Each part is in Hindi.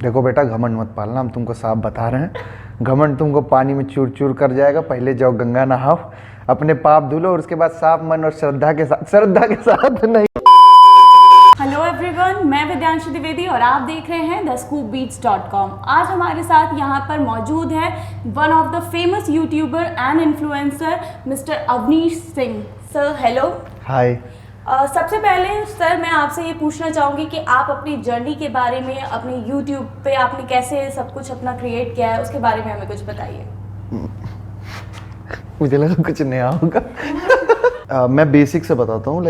देखो बेटा, घमंड मत पालना, हम तुमको साफ बता रहे हैं। घमंड तुमको पानी में चूर चूर कर जाएगा। पहले जाओ गंगा नहाओ, अपने पाप धुलो और उसके बाद साफ मन और श्रद्धा के साथ नहीं। हेलो एवरीवन, मैं विद्यांशी द्विवेदी और आप देख रहे हैं thescoopbeats.com। आज हमारे साथ यहाँ पर मौजूद है one of the famous YouTuber and influencer mister Avnish Singh. Sir hello. Hi. सबसे पहले सर मैं आपसे ये पूछना चाहूँगी कि आप अपनी जर्नी के बारे में, अपने यूट्यूब पे आपने कैसे सब कुछ अपना क्रिएट किया है, उसके बारे में हमें कुछ बताइए। मुझे लगा कुछ नया होगा। मैं बेसिक से बताता हूँ।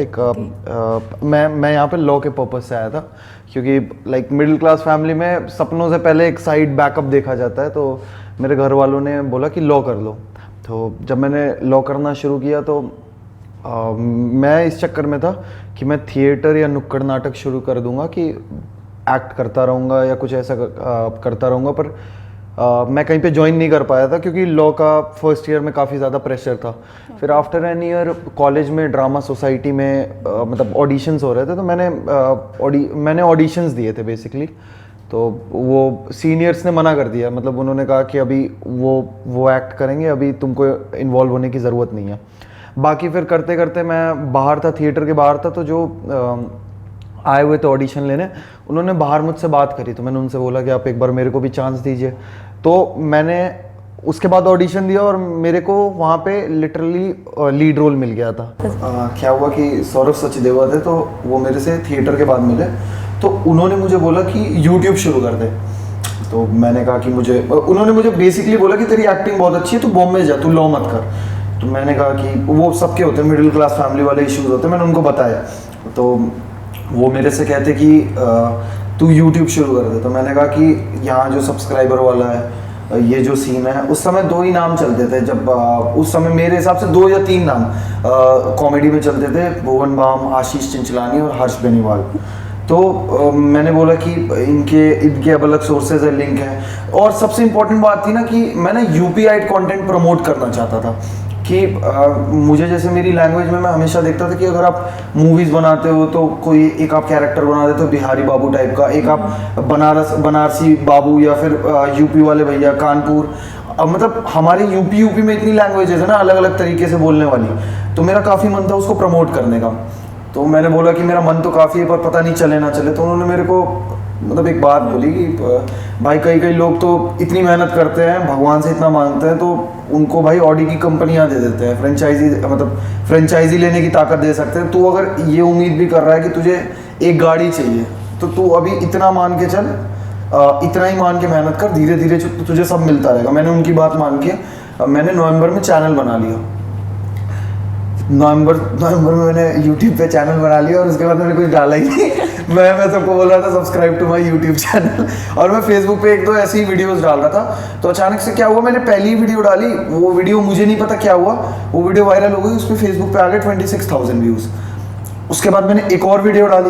मैं यहाँ पे लॉ के पर्पज से आया था, क्योंकि मिडिल क्लास फैमिली में सपनों से पहले एक साइड बैकअप देखा जाता है। तो मेरे घर वालों ने बोला कि लॉ कर लो। तो जब मैंने लॉ करना शुरू किया तो मैं इस चक्कर में था कि मैं थिएटर या नुक्कड़ नाटक शुरू कर दूंगा, कि एक्ट करता रहूँगा या कुछ ऐसा करता रहूँगा। पर मैं कहीं पे ज्वाइन नहीं कर पाया था, क्योंकि लॉ का फर्स्ट ईयर में काफ़ी ज़्यादा प्रेशर था। फिर आफ्टर एन ईयर कॉलेज में ड्रामा सोसाइटी में मतलब ऑडिशंस हो रहे थे, तो मैंने ऑडिशंस दिए थे बेसिकली। तो वो सीनियर्स ने मना कर दिया, मतलब उन्होंने कहा कि अभी वो एक्ट करेंगे, अभी तुमको इन्वॉल्व होने की ज़रूरत नहीं है। बाकी फिर करते करते मैं बाहर था, थिएटर के बाहर था। तो जो आए हुए थे ऑडिशन लेने, उन्होंने बाहर मुझसे बात करी। तो मैंने उनसे बोला कि आप एक बार मेरे को भी चांस दीजिए। तो मैंने उसके बाद ऑडिशन दिया और मेरे को वहाँ पे लिटरली लीड रोल मिल गया था। क्या हुआ कि सौरभ सचदेवा थे, तो वो मेरे से थिएटर के बाद मिले। तो उन्होंने मुझे बोला कि यूट्यूब शुरू कर दे। तो मैंने कहा कि उन्होंने मुझे बेसिकली बोला कि तेरी एक्टिंग बहुत अच्छी है, तू बॉम्बे जा, तू लॉ मत कर। तो मैंने कहा कि वो सबके होते हैं, मिडिल क्लास फैमिली वाले इश्यूज होते हैं, मैंने उनको बताया। तो वो मेरे से कहते कि तू यूट्यूब शुरू कर दे। तो मैंने कहा कि यहाँ जो सब्सक्राइबर वाला है, ये जो सीन है, उस समय 2 ही नाम चलते थे। जब उस समय मेरे हिसाब से 2 या 3 नाम कॉमेडी में चलते थे, भुवन बाम, आशीष चिंचलानी और हर्ष बेनीवाल। तो मैंने बोला कि इनके अब अलग सोर्सेज है, लिंक है। और सबसे इम्पोर्टेंट बात थी ना कि मैं ना यूपीआई कंटेंट प्रमोट करना चाहता था। कि मुझे जैसे मेरी लैंग्वेज में मैं हमेशा देखता था कि अगर आप मूवीज़ बनाते हो तो कोई एक आप कैरेक्टर बना देते हो बिहारी बाबू टाइप का, एक आप बनारसी बाबू, या फिर यूपी वाले भैया, कानपुर। मतलब हमारे यूपी में इतनी लैंग्वेजेस है ना, अलग अलग तरीके से बोलने वाली। तो मेरा काफ़ी मन था उसको प्रमोट करने का। तो मैंने बोला कि मेरा मन तो काफ़ी है, पर पता नहीं चले ना चले। तो उन्होंने मेरे को मतलब एक बात बोली कि भाई कई लोग तो इतनी मेहनत करते हैं, भगवान से इतना मांगते हैं, तो उनको भाई ऑडी की कंपनियां दे देते हैं, फ्रेंचाइजी लेने की ताकत दे सकते हैं। तू अगर ये उम्मीद भी कर रहा है कि तुझे एक गाड़ी चाहिए, तो तू अभी इतना मान के चल, इतना ही मान के मेहनत कर, धीरे धीरे तुझे सब मिलता रहेगा। मैंने उनकी बात मान के मैंने नवंबर में चैनल बना लिया। नवंबर में मैंने यूट्यूब पे चैनल बना लिया और उसके बाद मैंने कुछ डाला ही नहीं। मैं सबको बोल रहा था subscribe to my YouTube channel, और मैं फेसबुक पे 1-2 ऐसी ही वीडियोस डाल रहा था। तो अचानक से क्या हुआ, मैंने पहली वीडियो डाली, वो वीडियो मुझे नहीं पता क्या हुआ, वो वीडियो वायरल हो गई। उस पर फेसबुक पे आ गए 26,000 व्यूज़। उसके बाद मैंने एक और वीडियो डाली,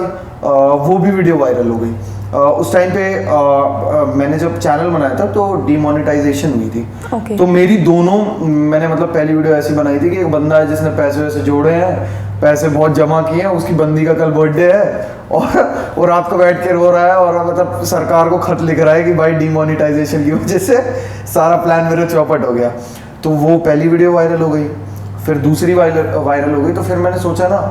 वो भी वीडियो वायरल हो गई। उस टाइम पे मैंने जब चैनल बनाया था तो डीमोनेटाइजेशन हुई थी। तो मेरी दोनों, मैंने मतलब पहली वीडियो ऐसी बनाई थी कि एक बंदा है जिसने पैसे वैसे जोड़े हैं, पैसे बहुत जमा किए हैं, उसकी बंदी का कल बर्थडे है और वो रात को बैठ के रो रहा है और मतलब सरकार को खत लिख रहा है कि भाई डीमोनेटाइजेशन की वजह से सारा प्लान मेरा चौपट हो गया। तो वो पहली वीडियो वायरल हो गई, फिर दूसरी वायरल हो गई। तो फिर मैंने सोचा ना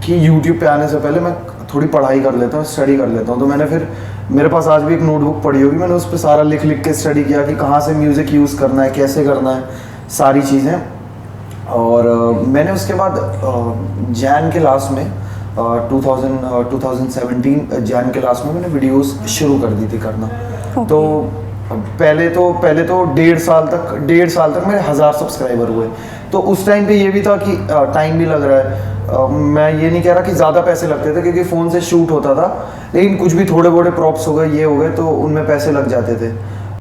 कि यूट्यूब पे आने से पहले मैं थोड़ी पढ़ाई कर लेता हूँ, स्टडी कर लेता हूँ। तो मैंने फिर, मेरे पास आज भी एक नोटबुक पड़ी होगी, मैंने उस पर सारा लिख के स्टडी किया कि कहाँ से म्यूज़िक यूज़ करना है, कैसे करना है, सारी चीज़ें। और मैंने उसके बाद जैन के लास्ट में 2017 जैन के लास्ट में मैंने वीडियोस शुरू कर दी थी करना। तो पहले तो 1.5 साल तक मेरे 1000 सब्सक्राइबर हुए। तो उस टाइम पे ये भी था कि टाइम भी लग रहा है। मैं ये नहीं कह रहा कि ज़्यादा पैसे लगते थे, क्योंकि फ़ोन से शूट होता था, लेकिन कुछ भी थोड़े बड़े प्रॉप्स हो गए, ये हो गए, तो उनमें पैसे लग जाते थे।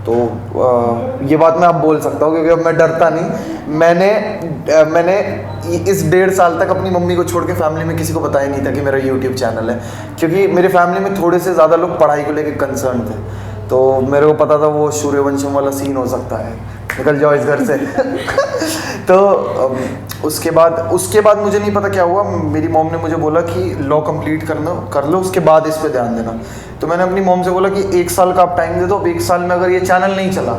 तो ये बात मैं अब बोल सकता हूँ, क्योंकि अब मैं डरता नहीं। मैंने इस 1.5 साल तक अपनी मम्मी को छोड़ के फैमिली में किसी को बताया नहीं था कि मेरा यूट्यूब चैनल है, क्योंकि मेरे फैमिली में थोड़े से ज़्यादा लोग पढ़ाई को लेकर कंसर्न थे। तो मेरे को पता था वो सूर्यवंशम वाला सीन हो सकता है, निकल जाओ इस घर से। तो उसके बाद मुझे नहीं पता क्या हुआ, मेरी मॉम ने मुझे बोला कि लॉ कंप्लीट कर लो, उसके बाद इस पे ध्यान देना। तो मैंने अपनी मॉम से बोला कि 1 साल का आप टाइम दे दो, अब 1 साल में अगर ये चैनल नहीं चला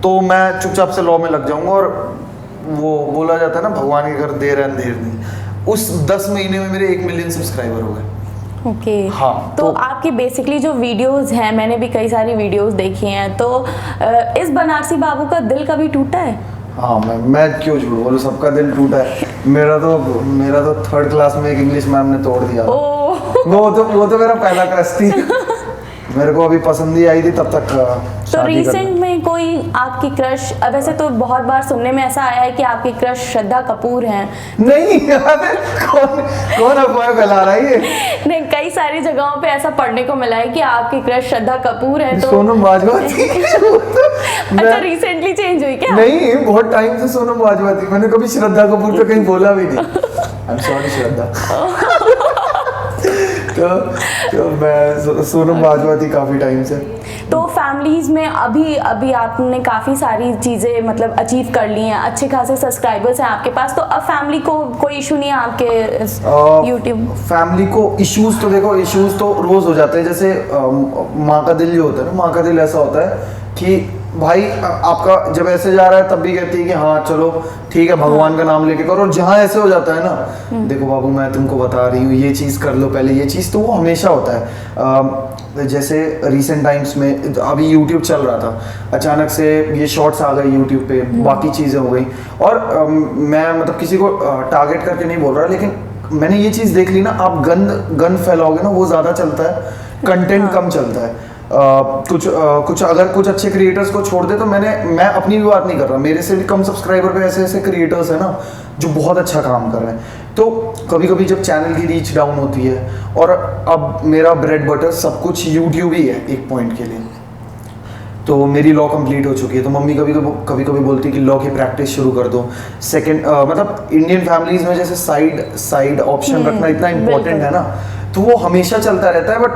तो मैं चुपचाप से लॉ में लग जाऊंगा। और वो बोला जाता है ना, भगवान के घर देर है अंधेर नहीं, उस 10 महीने में मेरे 1 मिलियन सब्सक्राइबर हो गए। ओके हाँ, तो आपकी बेसिकली जो वीडियोस हैं, मैंने भी कई सारी वीडियोस देखी हैं, तो इस बनारसी बाबू का दिल कभी टूटा है? हाँ, मैं क्यों झूठ बोलूं, सबका दिल टूटा है। मेरा तो 3rd क्लास में एक इंग्लिश मैम ने तोड़ दिया। वो तो मेरा पहला क्रश थी। मेरे को अभी पसंद ही आई थी तब तक। तो रिसेंट में कोई आपकी क्रश, वैसे तो बहुत बार सुनने में ऐसा आया है कि आपकी क्रश श्रद्धा कपूर हैं। नहीं, कौन अफवाह फैला रहा है ये? नहीं, कई सारी जगहों पे ऐसा पढ़ने को मिला है कि आपकी क्रश श्रद्धा कपूर है। तो सोनम बाजवा थी। अच्छा, रिसेंटली चेंज हुई क्या? नहीं, बहुत टाइम से सोनम बाजवा थी। मैंने कभी श्रद्धा कपूर तो कहीं बोला भी नहीं। आई एम सॉरी श्रद्धा। तो मैं सोनम बाजवा थी काफी टाइम से। तो फैमिलीज में अभी आपने काफ़ी सारी चीज़ें मतलब अचीव कर ली हैं, अच्छे खासे सब्सक्राइबर्स हैं आपके पास, तो अब फैमिली को कोई इशू नहीं है आपके यूट्यूब? फैमिली को इश्यूज तो देखो, इश्यूज तो रोज हो जाते हैं। जैसे माँ का दिल जो होता है ना, माँ का दिल ऐसा होता है कि भाई आपका जब ऐसे जा रहा है तब भी कहती है कि हाँ चलो ठीक है, भगवान का नाम लेके करो। और जहाँ ऐसे हो जाता है ना, देखो बाबू मैं तुमको बता रही हूँ ये चीज़ कर लो पहले, ये चीज़, तो वो हमेशा होता है। जैसे रिसेंट टाइम्स में अभी यूट्यूब चल रहा था, अचानक से ये शॉर्ट्स आ गए यूट्यूब पे, बाकी चीज़ें हो गई। और मैं मतलब किसी को टारगेट करके नहीं बोल रहा, लेकिन मैंने ये चीज़ देख ली ना, आप गंद फैलाओगे ना, वो ज़्यादा चलता है, कंटेंट कम चलता है। कुछ अच्छे क्रिएटर्स को छोड़ दे तो मैं अपनी भी बात नहीं कर रहा, मेरे से भी कम सब्सक्राइबर पे ऐसे क्रिएटर्स हैं ना जो बहुत अच्छा काम कर रहे हैं। तो कभी कभी जब चैनल की रीच डाउन होती है, और अब मेरा ब्रेड बटर सब कुछ यूट्यूब ही है एक पॉइंट के लिए, तो मेरी लॉ कंप्लीट हो चुकी है, तो मम्मी कभी कभी बोलती है कि लॉ की प्रैक्टिस शुरू कर दो। सेकंड मतलब इंडियन फैमिलीज में जैसे साइड ऑप्शन रखना इतना इम्पोर्टेंट है ना, तो वो हमेशा चलता रहता है। बट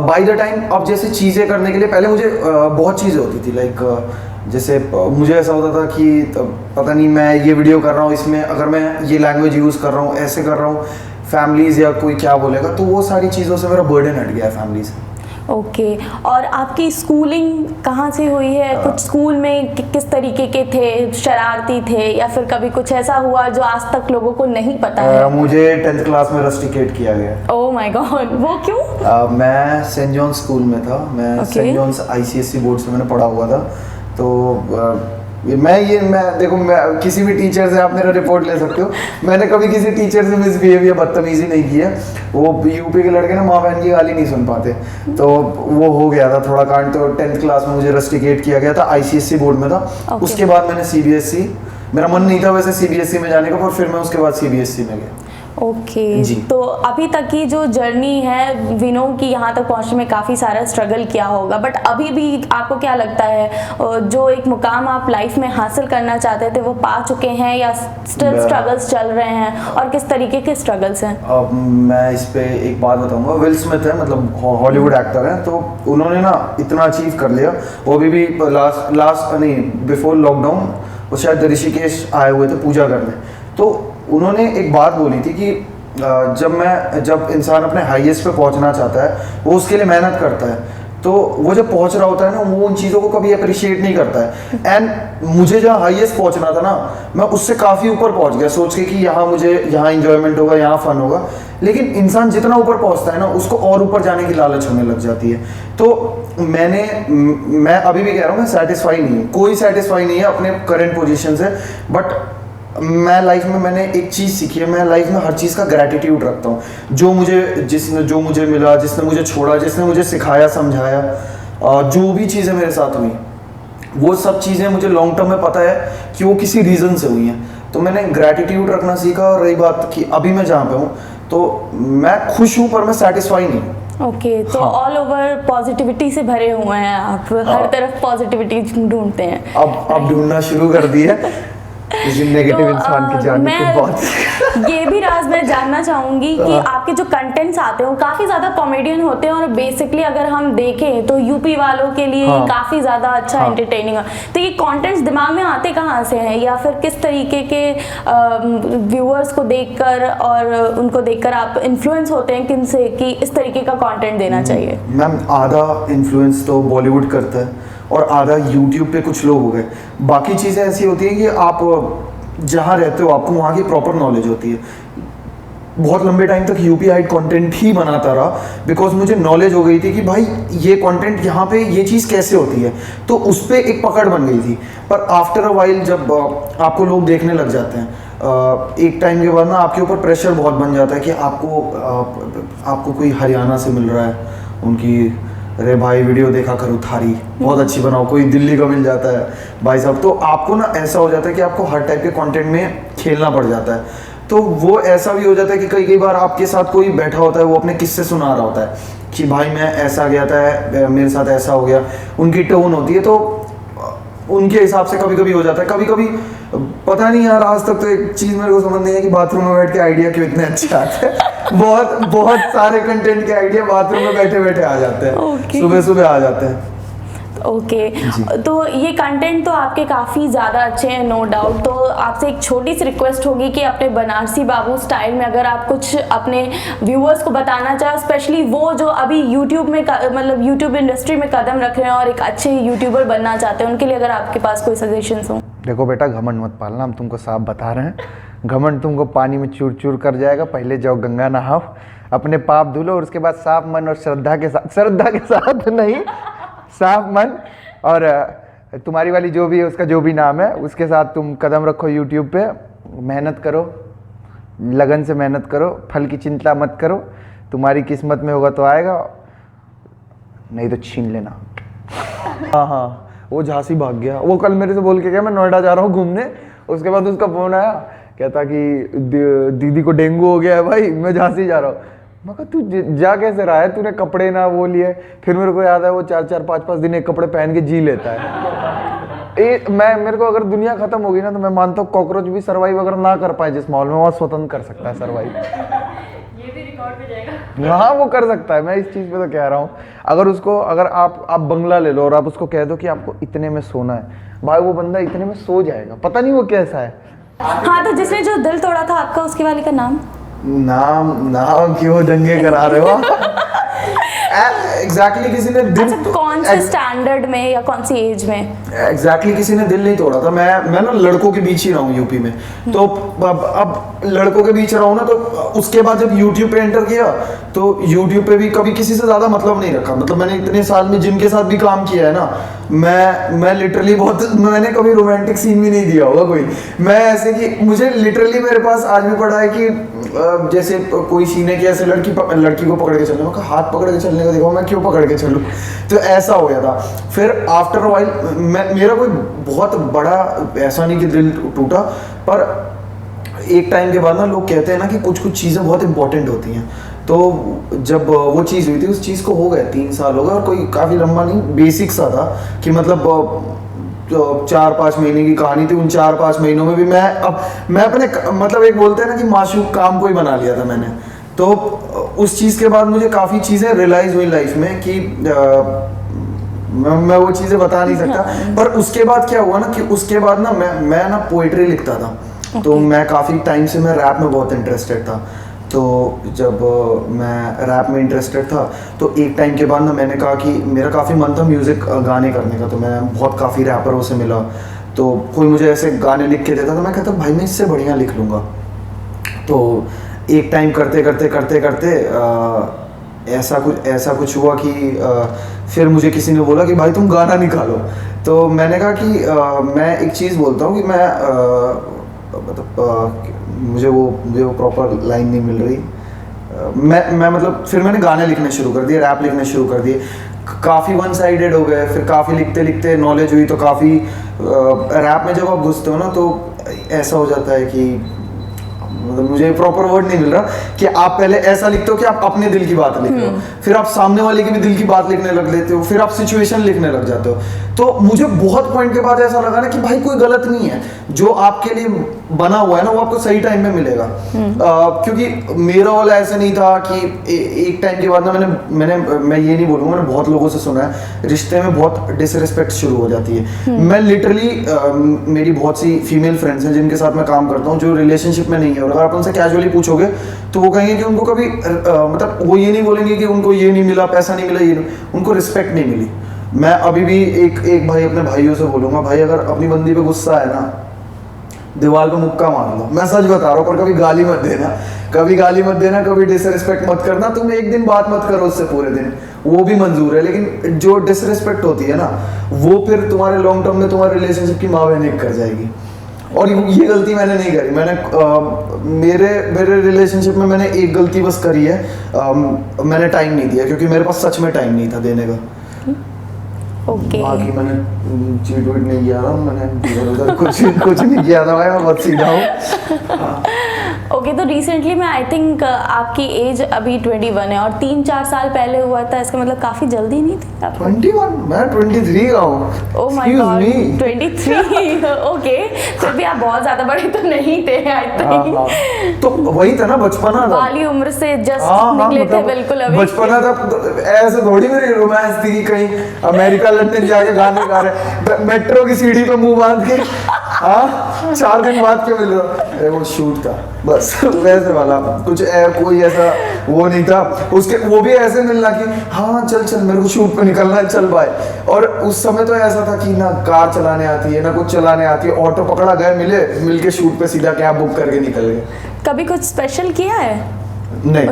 बाय द टाइम अब जैसे चीज़ें करने के लिए पहले मुझे बहुत चीज़ें होती थी, लाइक जैसे मुझे ऐसा होता था कि पता नहीं मैं ये वीडियो कर रहा हूँ, इसमें अगर मैं ये लैंग्वेज यूज़ कर रहा हूँ, ऐसे कर रहा हूँ, फैमिलीज़ या कोई क्या बोलेगा, तो वो सारी चीज़ों से मेरा बर्डन हट गया है फैमिली से। ओके और आपकी स्कूलिंग कहाँ से हुई है? कुछ स्कूल में किस तरीके के थे, शरारती थे, या फिर कभी कुछ ऐसा हुआ जो आज तक लोगों को नहीं पता है? मुझे 10th क्लास में रस्टिकेट किया गया। ओह माय गॉड, वो क्यों? मैं सेंट जॉन्स स्कूल में था, मैं सेंट जॉन्स ICSE बोर्ड से मैंने पढ़ा हुआ था। तो मैं किसी भी टीचर से आप मेरा रिपोर्ट ले सकते हो, मैंने कभी किसी टीचर से मिसबिहेव या बदतमीजी नहीं की है। वो यूपी के लड़के ना माँ बहन की गाली नहीं सुन पाते, तो वो हो गया था थोड़ा कांड। तो 10th क्लास में मुझे रस्टिकेट किया गया था, ICSE बोर्ड में था। उसके बाद मैंने CBSE, मेरा मन नहीं था वैसे CBSE में जाने का, पर फिर मैं उसके बाद CBSE में गया। ओके तो अभी तक की जो जर्नी है विनो की, यहाँ तक पहुँचने में काफ़ी सारा स्ट्रगल किया होगा, बट अभी भी आपको क्या लगता है जो एक मुकाम आप लाइफ में हासिल करना चाहते थे वो पा चुके हैं, या स्टिल स्ट्रगल्स चल रहे हैं, और किस तरीके के स्ट्रगल्स हैं? अब मैं इस पे एक बात बताऊंगा। विल स्मिथ है, मतलब हॉलीवुड एक्टर है, तो उन्होंने ना इतना अचीव कर लिया। वो भी लास्ट नहीं बिफोर लॉकडाउन वो शायद ऋषिकेश आए हुए थे पूजा करने, तो उन्होंने एक बात बोली थी कि जब इंसान अपने हाईएस्ट पे पहुंचना चाहता है, वो उसके लिए मेहनत करता है, तो वो जब पहुंच रहा होता है ना, वो उन चीज़ों को कभी अप्रिशिएट नहीं करता है। एंड मुझे जहाँ हाईएस्ट पहुंचना था ना, मैं उससे काफ़ी ऊपर पहुंच गया, सोच के कि यहाँ इंजॉयमेंट होगा, यहाँ फन होगा। लेकिन इंसान जितना ऊपर पहुंचता है ना, उसको और ऊपर जाने की लालच होने लग जाती है। तो मैं अभी भी कह रहा हूँ, मैं सेटिस्फाई नहीं हूँ, कोई सेटिस्फाई नहीं है अपने करेंट पोजिशन से। बट मैं लाइफ में मैंने एक चीज़ सीखी है, मैं लाइफ में हर चीज़ का ग्रैटिट्यूड रखता हूँ। जो मुझे मिला, जिसने मुझे छोड़ा, जिसने मुझे सिखाया, समझाया, जो भी चीज़ें मेरे साथ हुई, वो सब चीज़ें मुझे लॉन्ग टर्म में पता है कि वो किसी रीज़न से हुई हैं। तो मैंने ग्रैटिट्यूड रखना सीखा। और रही बात कि अभी मैं जहाँ पे हूँ, तो मैं खुश हूँ, पर मैं सेटिस्फाई नहीं हूँ। ओके तो ऑल ओवर पॉजिटिविटी से भरे हुए हैं आप, हर तरफ पॉजिटिविटी ढूंढते हैं। अब ढूंढना शुरू कर दी है। इसी नेगेटिव इंसान की जान के मैं बहुत ये भी राज मैं जानना चाहूंगी कि आपके जो कंटेंट्स आते हैं काफी ज्यादा कॉमेडियन होते हैं और बेसिकली अगर हम देखें तो यूपी वालों के लिए हाँ। काफी ज्यादा अच्छा एंटरटेनिंग है। तो ये कंटेंट्स दिमाग में आते कहाँ से हैं, या फिर किस तरीके के व्यूअर्स को देखकर और उनको देखकर आप इन्फ्लुएंस होते हैं किनसे कि इस तरीके का कंटेंट देना चाहिए? मैम आधा इन्फ्लुएंस तो बॉलीवुड करता है और आधा यूट्यूब पे कुछ लोग हो गए। बाकी चीज़ें ऐसी होती हैं कि आप जहाँ रहते हो आपको वहाँ की प्रॉपर नॉलेज होती है। बहुत लंबे टाइम तक यूपी हाइट कंटेंट ही बनाता रहा बिकॉज मुझे नॉलेज हो गई थी कि भाई ये कंटेंट यहाँ पे ये चीज़ कैसे होती है, तो उस पर एक पकड़ बन गई थी। पर आफ्टर अ वाइल जब आपको लोग देखने लग जाते हैं, एक टाइम के बाद ना आपके ऊपर प्रेशर बहुत बन जाता है कि आपको कोई हरियाणा से मिल रहा है, उनकी अरे भाई वीडियो देखा करो थारी बहुत अच्छी बनाओ, कोई दिल्ली का मिल जाता है भाई साहब, तो आपको ना ऐसा हो जाता है कि आपको हर टाइप के कंटेंट में खेलना पड़ जाता है। तो वो ऐसा भी हो जाता है कि कई बार आपके साथ कोई बैठा होता है, वो अपने किस्से सुना रहा होता है कि भाई मैं ऐसा गया था, मेरे साथ ऐसा हो गया, उनकी टोन होती है तो उनके हिसाब से कभी कभी हो जाता है। कभी कभी पता नहीं यार, आज तक तो एक चीज़ मेरे को समझ नहीं है कि बाथरूम में बैठ के आइडिया क्यों इतने अच्छे आते हैं। बहुत सारे कंटेंट के आइडिया बाथरूम में बैठे बैठे आ जाते हैं, सुबह सुबह आ जाते हैं। ओके तो ये कंटेंट तो आपके काफ़ी ज़्यादा अच्छे हैं नो डाउट। तो आपसे एक छोटी सी रिक्वेस्ट होगी कि अपने बनारसी बाबू स्टाइल में अगर आप कुछ अपने व्यूअर्स को बताना चाहें, स्पेशली वो जो अभी यूट्यूब में मतलब यूट्यूब इंडस्ट्री में कदम रख रहे हैं और एक अच्छे यूट्यूबर बनना चाहते हैं, उनके लिए अगर आपके पास कोई सजेशंस हो। देखो बेटा, घमंड मत पालना, हम तुमको साफ बता रहे हैं, घमंड तुमको पानी में चूर चूर कर जाएगा। पहले जाओ गंगा नहाओ, अपने पाप धुलो और उसके बाद साफ मन और श्रद्धा के साथ नहीं, साफ मन और तुम्हारी वाली जो भी है उसका जो भी नाम है उसके साथ तुम कदम रखो यूट्यूब पे, मेहनत करो, लगन से मेहनत करो, फल की चिंता मत करो, तुम्हारी किस्मत में होगा तो आएगा, नहीं तो छीन लेना। हाँ, वो झांसी भाग गया, वो कल मेरे से बोल के गया मैं नोएडा जा रहा हूँ घूमने, उसके बाद उसका फोन आया कहता कि दीदी को डेंगू हो गया है भाई, मैं झांसी जा रहा हूँ। मैं कहा तू जा कैसे रहा है, तूने कपड़े ना वो लिए। फिर मेरे को याद है वो 4-4 5-5 दिन एक कपड़े पहन के जी लेता है। मेरे को अगर दुनिया खत्म होगी ना तो मैं मानता हूँ कॉकरोच भी सर्वाइव अगर ना कर पाए जिस माहौल में, वहाँ स्वतंत्र कर सकता है सर्वाइव। ये भी रिकॉर्ड पे जाएगा। हाँ वो कर सकता है, मैं इस चीज़ पे तो कह रहा हूँ। अगर आप बंगला ले लो और आप उसको कह दो कि आपको इतने में सोना है, भाई वो बंदा इतने में सो जाएगा, पता नहीं वो कैसा है। हाँ तो जिसने जो दिल तोड़ा था आपका, उसके वाले का नाम क्यों दंगे करा रहे हो? एग्जैक्टली किसी ने दिल कौन से स्टैंडर्ड में या कौन सी एज में? एग्जैक्टली किसी ने दिल नहीं तोड़ा था। मैं ना लड़कों के बीच ही रहा हूँ यूपी में, तो अब लड़कों के बीच रहा हूँ ना, तो उसके बाद जब यूट्यूब पे एंटर किया तो यूट्यूब पे भी कभी किसी से ज्यादा मतलब नहीं रखा। मतलब मैंने इतने साल में जिनके साथ भी काम किया है ना, मैं लिटरली मैंने कभी रोमांटिक सीन भी नहीं दिया होगा कोई। मैं ऐसे कि मुझे लिटरली मेरे पास आज भी पड़ा है कि जैसे कोई सीन है कि ऐसे लड़की को पकड़ के चलने, मैं हाथ पकड़ के चलने का देखो, मैं क्यों पकड़ के चलूं, तो ऐसा हो गया था। फिर आफ्टर वाइल मेरा कोई बहुत बड़ा ऐसा नहीं कि दिल टूटा, पर एक टाइम के बाद ना लोग कहते हैं ना कि कुछ चीज़ें बहुत इंपॉर्टेंट होती हैं। तो जब वो चीज़ हुई थी, उस चीज़ को हो गए 3 साल हो गए, और कोई काफ़ी लंबा नहीं, बेसिक सा था कि मतलब 4-5 महीने की कहानी थी। उन 4-5 महीनों में भी मैं अपने मतलब एक बोलते हैं ना कि माशूक काम को ही बना लिया था मैंने। तो उस चीज़ के बाद मुझे काफ़ी चीज़ें रियलाइज हुई लाइफ में कि मैं वो चीज़ें बता नहीं सकता। पर उसके बाद क्या हुआ ना कि उसके बाद ना मैं ना पोइट्री लिखता था। तो मैं काफ़ी टाइम से मैं रैप में बहुत इंटरेस्टेड था। तो जब मैं रैप में इंटरेस्टेड था तो एक टाइम के बाद ना मैंने कहा कि मेरा काफ़ी मन था म्यूज़िक गाने करने का। तो मैं काफ़ी रैपरों से मिला, तो कोई मुझे ऐसे गाने लिख के देता, तो मैं कहता भाई मैं इससे बढ़िया लिख लूँगा। तो एक टाइम करते ऐसा कुछ हुआ कि फिर मुझे किसी ने बोला कि भाई तुम गाना निकालो। तो मैंने कहा कि मैं एक चीज़ बोलता हूँ कि मुझे वो प्रॉपर लाइन नहीं मिल रही। मैं मतलब फिर मैंने गाने लिखने शुरू कर दिए, रैप लिखने शुरू कर दिए। काफ़ी वन साइडेड हो गए। फिर काफ़ी लिखते लिखते नॉलेज हुई, तो काफ़ी रैप में जब आप घुसते हो ना तो ऐसा हो जाता है कि मतलब मुझे प्रॉपर वर्ड नहीं मिल रहा, कि आप पहले ऐसा लिखते हो कि आप अपने दिल की बात लिख रहे हो, फिर आप सामने वाले की भी दिल की बात लिखने लग लेते हो, फिर आप सिचुएशन लिखने लग जाते हो। तो मुझे बहुत पॉइंट के बाद ऐसा लगा ना कि भाई कोई गलत नहीं है, जो आपके लिए बना हुआ है ना वो आपको सही टाइम में मिलेगा। क्योंकि मेरा वाला ऐसा नहीं था कि एक टाइम के बाद ना मैं ये नहीं बोलूँगा, मैंने बहुत लोगों से सुना है रिश्ते में बहुत डिसरिस्पेक्ट शुरू हो जाती है। मैं लिटरली मेरी बहुत सी फीमेल फ्रेंड्स हैं जिनके साथ मैं काम करता हूँ जो रिलेशनशिप में नहीं है, और अगर आप उनसे कैजुअली पूछोगे तो वो कहेंगे कि उनको कभी मतलब वो ये नहीं बोलेंगे कि उनको ये नहीं मिला, पैसा नहीं मिला, ये नहीं, उनको रिस्पेक्ट नहीं मिली। मैं अभी भी एक भाई अपने भाइयों से बोलूंगा, भाई अगर अपनी बंदी पे गुस्सा है ना, दीवार पे मुक्का मार लो, मैं सच बता रहा हूँ, पर कभी गाली मत देना, कभी गाली मत देना, कभी डिसरिस्पेक्ट मत करना। तुम एक दिन बात मत करो उससे पूरे दिन, वो भी मंजूर है, लेकिन जो डिसरिस्पेक्ट होती है ना वो फिर तुम्हारे लॉन्ग टर्म में तुम्हारे रिलेशनशिप की माँ बहन कर जाएगी। और ये गलती मैंने नहीं करी। मेरे रिलेशनशिप में मैंने एक गलती बस करी है, मैंने टाइम नहीं दिया, क्योंकि मेरे पास सच में टाइम नहीं था देने का। बाकी मैंने चीट वीट नहीं किया था, मैंने इधर-उधर कुछ नहीं किया था भाई, मैं बहुत सीधा हूँ। ओके, तो रिसेंटली मैं आई थिंक आपकी एज अभी 21 है और 3-4 साल पहले हुआ था, इसका मतलब काफी जल्दी नहीं थी आप? 21? मैं 23 का हूँ। Oh my God, 23। ओके, फिर भी आप बहुत ज्यादा बड़े तो नहीं थे आई थिंक। तो वही था ना, बचपना था, वाली उम्र से जस्ट निकले थे बिल्कुल अभी। बचपना था, ऐसे थोड़ी मेरी रोमांस थी कि कहीं अमेरिका लंदन जाके गाने गा रहे, मेट्रो की सीढ़ी पे मुंह बांध के, हाँ 4 दिन बाद क्यों मिल रहा, वो शूट था बस वैसे वाला, कुछ कोई ऐसा वो नहीं था। उसके वो भी ऐसे मिलना कि हाँ चल चल मेरे को शूट पे निकलना है, चल बाय। और उस समय तो ऐसा था कि ना कार चलाने आती है ना कुछ चलाने आती है, ऑटो पकड़ा गए, मिल के शूट पे सीधा कैब बुक करके निकल गए। कभी कुछ स्पेशल किया है? नहीं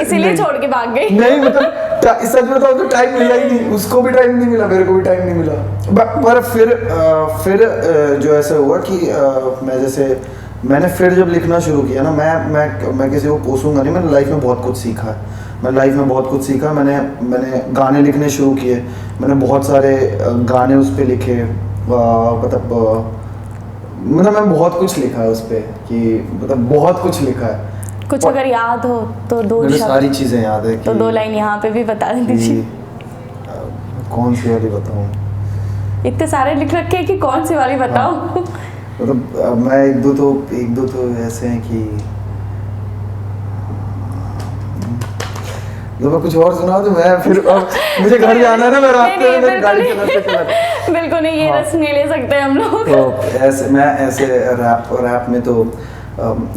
इसीलिए छोड़ के भाग गई? नहीं, मतलब सच बताओ तो टाइम मिला ही नहीं, उसको भी टाइम नहीं मिला, मेरे को भी टाइम नहीं मिला। पर फिर जो ऐसा हुआ कि मैंने फिर जब लिखना शुरू किया ना, मैं किसी को कोसूंगा नहीं, मैंने लाइफ में बहुत कुछ सीखा है। मैंने गाने लिखने शुरू किए, मैंने बहुत सारे गाने उस पर लिखे, मतलब मैं बहुत कुछ लिखा है उस पर, कि मतलब बहुत कुछ लिखा है। कुछ अगर याद हो तो दो मुझे सारी चीज़ें याद है, तो 2 लाइन यहाँ पे भी बता दीजिए। कौन सी वाली बताऊँ? इतने सारे लिख रखे हैं कि कौन सी वाली बताओ। मतलब मैं एक दो तो ऐसे हैं कि मैं कुछ और सुना तो मैं फिर मुझे घर जाना है ना, मैं रास्ते में गाड़ी चलाते बिल्कुल नहीं, ये रिस्क नहीं ले सकते हम लोग। तो ऐसे रैप में तो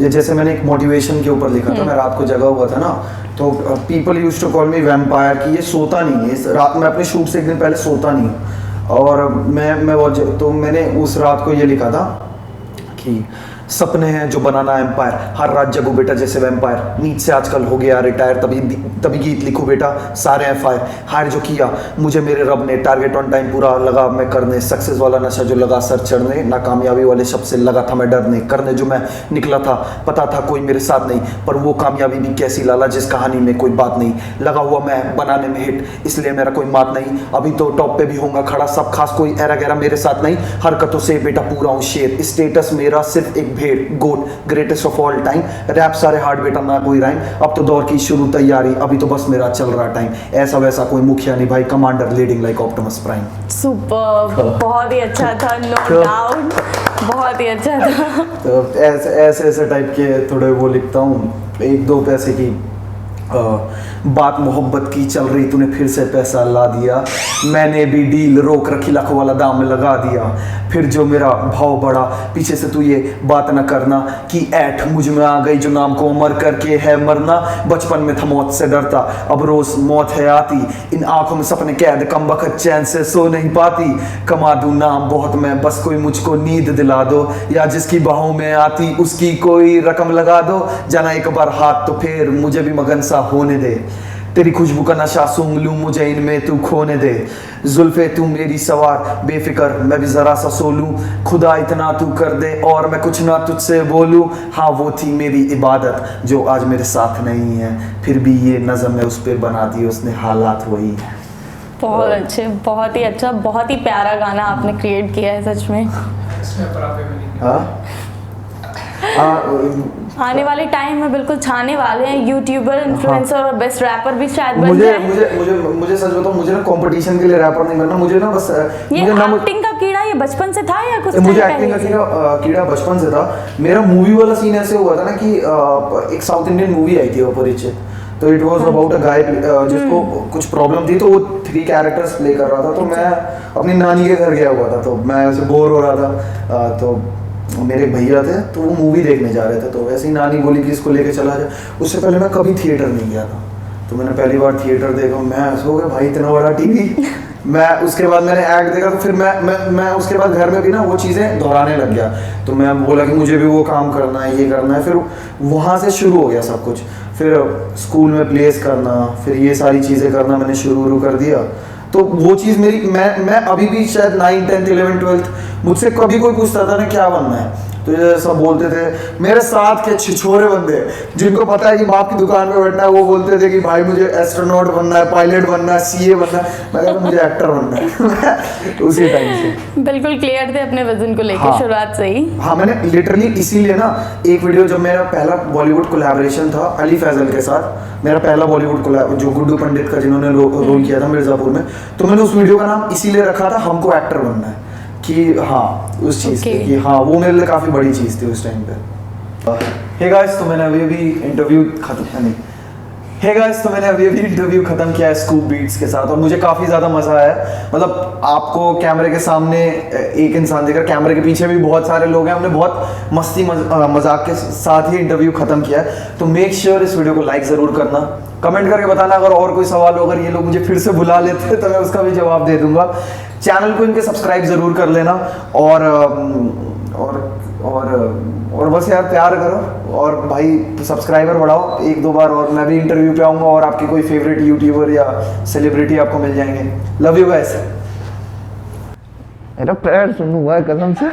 ये जैसे मैंने एक मोटिवेशन के ऊपर लिखा था, मैं रात को जगा हुआ था ना, तो people used to call me vampire, कि ये सोता नहीं है, इस रात में अपने शूट से एक दिन पहले सोता नहीं हूँ। और मैंने उस रात को ये लिखा था कि सपने हैं जो बनाना एम्पायर, हर रात जगो बेटा जैसे वैम्पायर, नींद से आजकल हो गया रिटायर, तभी गीत लिखो बेटा सारे हैं फायर, हायर जो किया मुझे मेरे रब ने, टारगेट ऑन टाइम पूरा लगा मैं करने, सक्सेस वाला नशा जो लगा सर चढ़ने, नाकामयाबी वाले शब्द से लगा था मैं डरने, करने जो मैं निकला था पता था कोई मेरे साथ नहीं, पर वो कामयाबी भी कैसी लाला जिस कहानी में कोई बात नहीं, लगा हुआ मैं बनाने में हिट इसलिए मेरा कोई मात नहीं, अभी तो टॉप पे भी होऊंगा खड़ा, सब खास कोई एरा गहरा मेरे साथ नहीं, हरकतों से बेटा पूरा हूँ शेर, स्टेटस मेरा सिर्फ एक भेड़, goat greatest of all time, rap सारे हार्ड बेटा ना कोई राइम, अब तो दौर की शुरू तैयारी, अभी तो बस मेरा चल रहा टाइम, ऐसा वैसा कोई मुखिया नहीं भाई, commander leading like Optimus prime. Super, बहुत ही अच्छा था, नो डाउट, बहुत ही अच्छा था। तो ऐसे टाइप के थोड़े वो लिखता हूँ, 1-2 पैसे की बात मोहब्बत की चल रही, तूने फिर से पैसा ला दिया, मैंने भी डील रोक रखी, लाखों वाला दाम लगा दिया, फिर जो मेरा भाव बढ़ा, पीछे से तू ये बात न करना कि ऐठ मुझ में आ गई जो नाम को मर करके है मरना, बचपन में था मौत से डरता, अब रोज मौत है आती, इन आंखों में सपने कैद, कम वक्त चैन से सो नहीं पाती, कमा दूं नाम बहुत मैं, बस कोई मुझको नींद दिला दो, या जिसकी बाहों में आती उसकी कोई रकम लगा दो, जाना एक बार हाथ तो फिर मुझे भी मगन सा होने दे, तेरी खुशबू का नशा सूंघ लूं मुझे इनमें तू खोने दे, जुल्फे तू मेरी सवार बेफिक्र मैं भी जरा सा सो लूं, खुदा इतना तू कर दे और मैं कुछ ना तुझसे बोलूं, हाँ वो थी मेरी इबादत जो आज मेरे साथ नहीं है, फिर भी ये नज़म मैं उस पर बना दी उसने हालात वही है। बहुत अच्छे, बहुत ही अच्छा, बहुत ही प्यारा गाना आपने क्रिएट किया है सच में। हाँ आने वाले टाइम में बिल्कुल छाने वाले हैं, यूट्यूबर, इन्फ्लुएंसर और बेस्ट रैपर भी शायद बन मुझे जाए। मुझे मुझे मुझे सच बताऊं, मुझे ना कंपटीशन के लिए रैपर नहीं बनना, मुझे ना बस ये मुझे ना एक्टिंग का कीड़ा ये बचपन से था या कुछ मुझे टाइम एक्टिंग का पहले से? कीड़ा बचपन से था। मेरा मूवी वाला सीन ऐसे हुआ था ना कि एक साउथ इंडियन मूवी आई थी अपरिचित, तो इट वाज अबाउट अ गाय जिसको कुछ प्रॉब्लम थी, तो वो 3 कैरेक्टर्स प्ले कर रहा था। तो मैं अपनी नानी के घर गया हुआ था, तो मैं ऐसे बोर हो रहा था, तो मेरे भैया थे तो वो मूवी देखने जा रहे थे, तो वैसे ही नानी बोली कि इसको लेके चला जाए। उससे पहले मैं कभी थिएटर नहीं गया था, तो मैंने पहली बार थिएटर देखा। मैं ऐसा हो गया भाई इतना बड़ा टीवी। मैं उसके बाद मैंने एक्ट देखा, तो फिर मैं उसके बाद घर में भी ना वो चीज़ें दोहराने लग गया। तो मैं बोला कि मुझे भी वो काम करना है, ये करना है। फिर वहाँ से शुरू हो गया सब कुछ। फिर स्कूल में प्लेस करना, फिर ये सारी चीज़ें करना मैंने शुरू कर दिया। तो वो चीज़ मेरी मैं अभी भी शायद 9th 10th 11th 12th मुझसे कभी कोई पूछता था ना क्या बनना है, तो ये सब बोलते थे। मेरे साथ के छिछोरे बंदे जिनको पता है कि बाप की दुकान पे बैठना है, वो बोलते थे कि भाई मुझे एस्ट्रोनॉट बनना है, पायलट बनना है, सीए बनना है। मैं कहता मुझे एक्टर बनना है। उसी टाइम से बिल्कुल क्लियर थे अपने वजन को लेकर। हाँ। शुरुआत से ही। हाँ, मैंने लिटरली इसीलिए ना एक वीडियो, जब मेरा पहला बॉलीवुड कोलैबोरेशन था अली फैजल के साथ, मेरा पहला बॉलीवुड कोलैब जो गुड्डू पंडित का जिन्होंने रोल किया था मिर्जापुर में, तो मैंने उस वीडियो का नाम इसीलिए रखा था हमको एक्टर बनना है, कि हाँ उस चीज़ Okay. पे कि हाँ वो मेरे लिए काफ़ी बड़ी चीज़ थी उस टाइम पे। हे गाइस, तो मैंने अभी इंटरव्यू खत्म नहीं हे गाइस तो मैंने अभी इंटरव्यू खत्म किया है स्कूप बीट्स के साथ, और मुझे काफ़ी ज़्यादा मज़ा आया। मतलब आपको कैमरे के सामने एक इंसान दिख रहा है, कैमरे के पीछे भी बहुत सारे लोग हैं। हमने बहुत मस्ती मजाक के साथ ही इंटरव्यू खत्म किया है। तो मेक श्योर इस वीडियो को लाइक ज़रूर करना, कमेंट करके बताना अगर और कोई सवाल हो, अगर ये लोग मुझे फिर से बुला लेते हैं तो मैं उसका भी जवाब दे दूंगा। चैनल को इनके सब्सक्राइब ज़रूर कर लेना, और बस यार प्यार करो, और भाई सब्सक्राइबर बढ़ाओ 1-2 बार, और मैं भी इंटरव्यू पे आऊँगा और आपके कोई फेवरेट यूट्यूबर या सेलिब्रिटी आपको मिल जाएंगे। Love you guys. मेरा पैर सुन हुआ है कसम से।